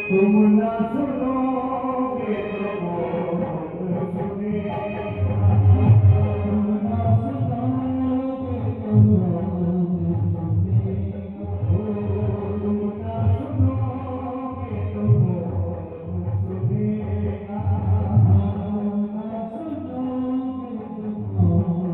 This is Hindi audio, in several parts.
तुम न सुनोगे तो कौन सुनेगा? तुम न सुनोगे तो कौन सुनेगा? तुम न सुनोगे तो कौन सुनेगा? तुम न सुनोगे तो कौन सुनेगा?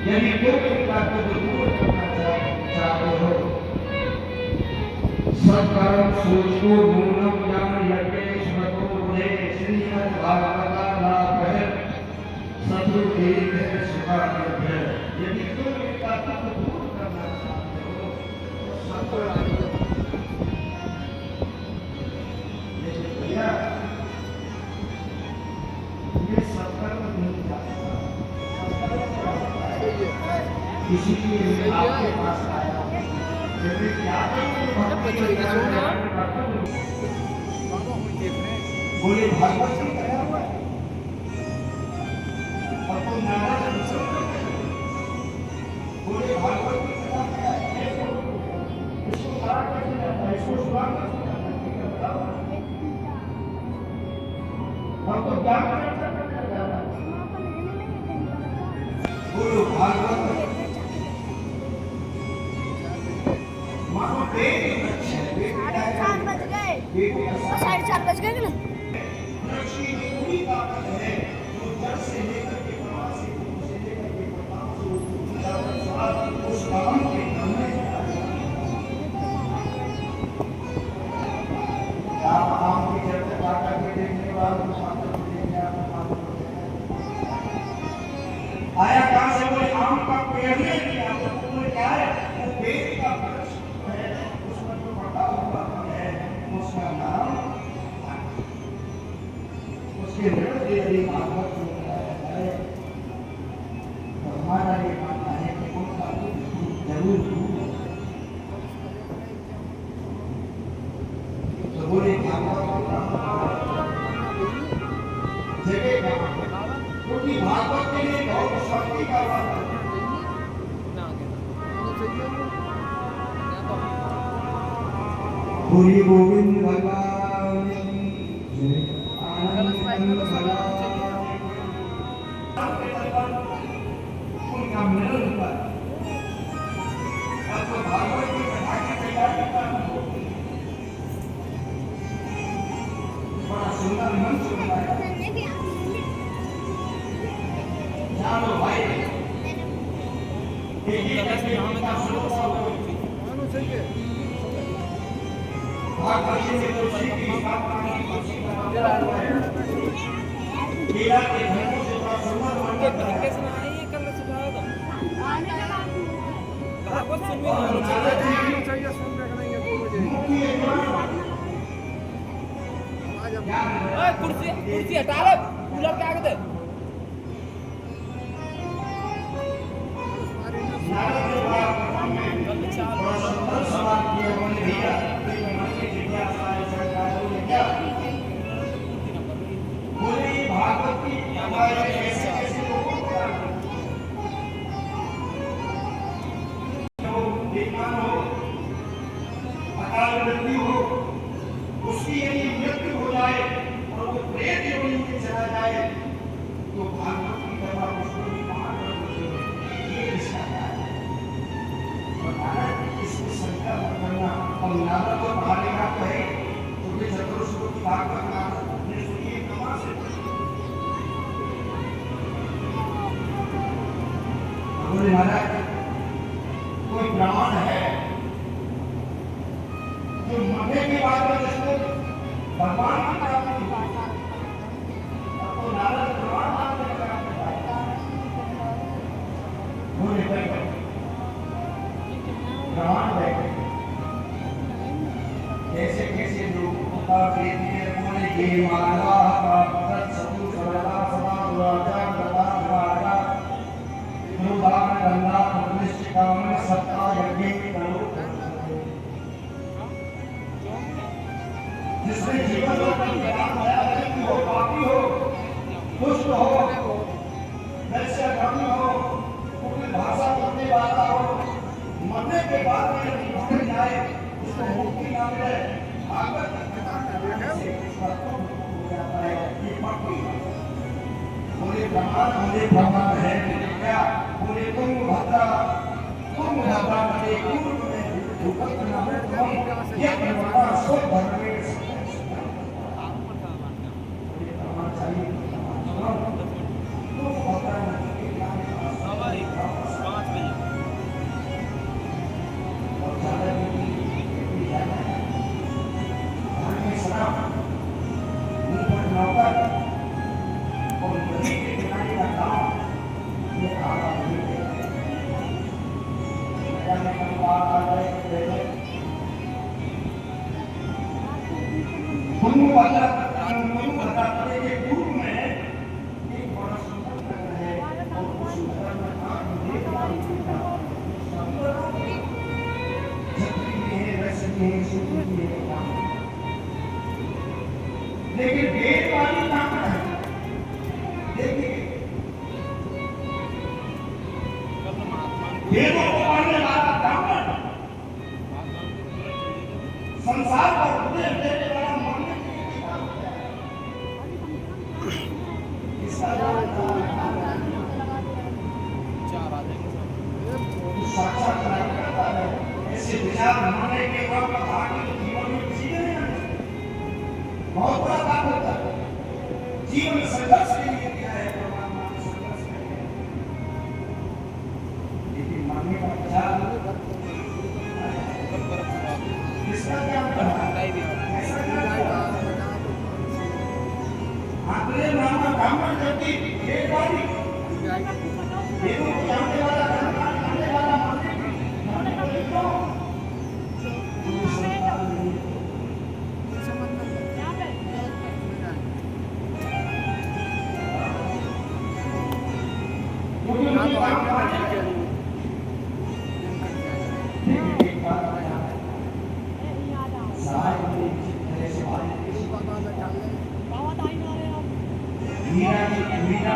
यदि कोई बात को दूर करना चाहते हो, सत्कर्म सोचो मूलम ज्ञान यज्ञेश मतो मुझे श्रीमद् भागवत कहे सतु एक है सुखाग्रह है। यदि कोई बात को दूर करना चाहते हो तो सत्कर्म ये सत्कर्म नहीं जाता। किसी के लिए आपके पास आया यदि क्या बोले भागवत में कहा हुआ है और तुम नाराज बोले भागवत में कहा गया है इसको खराब कैसे जाता है, इसको सुधार कैसे जाता है, बताओ। हम तो क्या करना बोलो भागवत साढ़े 4 बज गए ना। आया कहां से? बोले आम का पेड़ है, क्या है? क्योंकि भागवत के लिए बहुत शक्ति का वाला है। बोलिए गोविंद भगवान की जय। आनंद भगवान उनका मिलन हुआ। अब तो भागवत की कथा की तैयारी कर रहे हो। बड़ा सुंदर मंच बनाया। जानो भाई एक ऐसे हम का भागवत में तो श्री की बात की लीला के धर्मों से बड़ा सुंदर मंडप तरीके से ना ये करना सिखाया था। भागवत सुनने चाहिए सुनने का नहीं है 2 बजे। ओए कुर्सी हटा ले कूलर के आगे दे। उसकी यदि मृत्यु हो जाए और वो प्रेत योनि में चला जाए तो भागवत की कथा उसको भी मार ये इसका है। और नारद इसको शंका मत करना। और नारद तो पढ़ाने का कहे क्योंकि चतुर्श्लोक की भागवत नारद ने सुनिए कहाँ से बोले महाराज कोई ब्राह्मण है जो मरने के बाद में जिसको भगवान की प्राप्ति हुई तो नारद भगवान आपने लगा बोले बैठे भगवान बैठे कैसे कैसे लोग बोले ये माला प्राप्त सतु सरला सदा दुराचा गता दुराचा दुर्दान गंगा प्रतिष्ठिता में सत्ता यज्ञ करो जिसने जीवन में ज्ञान आया है कि हो पापी हो दुष्ट हो वैश्यगामी हो अपनी भाषा बोलने वाला हो मरने के बाद में यदि भटक जाए उसको मुक्ति ना मिले भागवत की कथा करने से उसका तो हो जाता है ये पापी बोले ब्रह्मांड है क्या बोले तुम भद्रा बने पूर्व में भूकंप न हो यह ब्रह्मा सो धर्मे लेकिन वेद वाली कहां है देखिए वेदों को पढ़ने वाला ब्राह्मण संसार पर उपदेश देने वाला मानने साक्षात नहीं करता है ऐसे विचार मानने के बाद कथा के जीवन में किसी ने नहीं बहुत बड़ा बात होता है जीवन संघर्ष के लिए क्या है परमात्मा ने संघर्ष किया लेकिन मानने का विचार इसका क्या मतलब है ऐसा क्या आखिर नाम का ब्राह्मण व्यक्ति एक बारी देखो जानने वाला जानने वाला मानने को मीरा